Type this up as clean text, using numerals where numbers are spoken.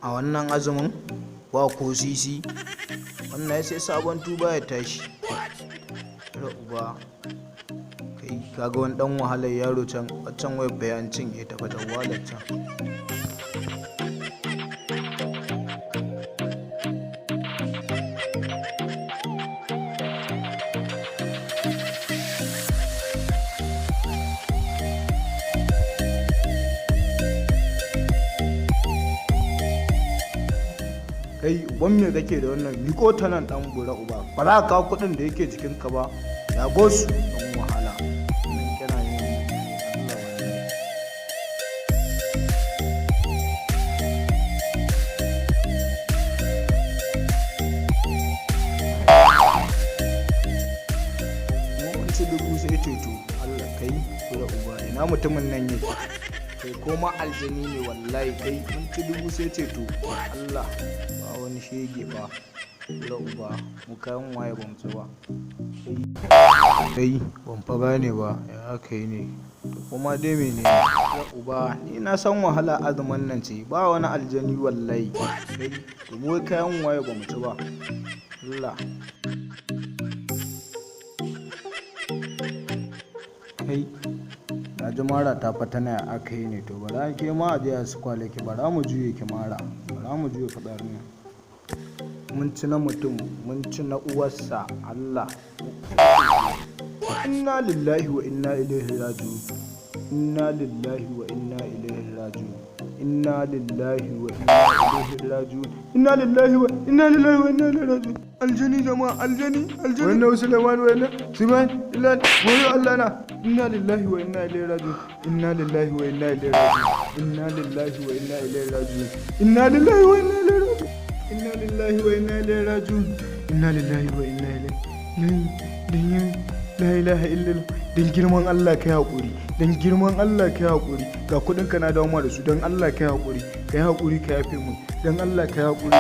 a wannan azumin ba ko sisi. Wannan ya sai sabon tuba ya tashi. Uba kai kaga wani dan wahalar yaro can waccan wayar bayancin ya tafi da wahalar can. Kai uban me kake da wannan miko ta nan dan gura uba ba za ka kawo kudin da yake jikinka ba ya gosu dan wahala nan kana yin Allah wani ci dubu sai ceto Allah kai gura uba ina mutumin nan yake kai koma aljani ne wallahi kai mun ci dubu sai ceto Allah ba wani shege ba da uba mu kayan waye ba mu ci ba kai ban fa gane ba ya aka yi ne kuma dai mene da uba ni na san wahala azumin nan ce ba wani aljani wallahi kai mu kayan waye ba mu ci ba Allah kai na ji mara ta fata na aka yi ne to bara ke ma a je a su kwale ki bara mu juye ki mara bara mu juye fadar ne mun ci na mutum mun ci na uwarsa Allah inna lillahi wa inna ilaihi raji'un inna lillahi wa inna ilaihi raji'un inna lillahi wa inna ilaihi raji'un inna lillahi wa inna ilaihi raji'un aljani jama'a aljani wannan Sulaiman wannan Siman ilan wani Allah na inna lillahi wa inna ilaihi raji'un inna lillahi wa inna ilaihi raji'un inna lillahi wa inna ilaihi raji'un inna lillahi wa inna ilaihi raji'un inna lillahi wa inna ilaihi raji'un inna lillahi wa inna ilaihi la ilaha illallah dan girman Allah kai hakuri dan girman Allah kai hakuri ga kudin ka na dawo ma da su dan Allah kai hakuri ka yafe mu dan Allah kai hakuri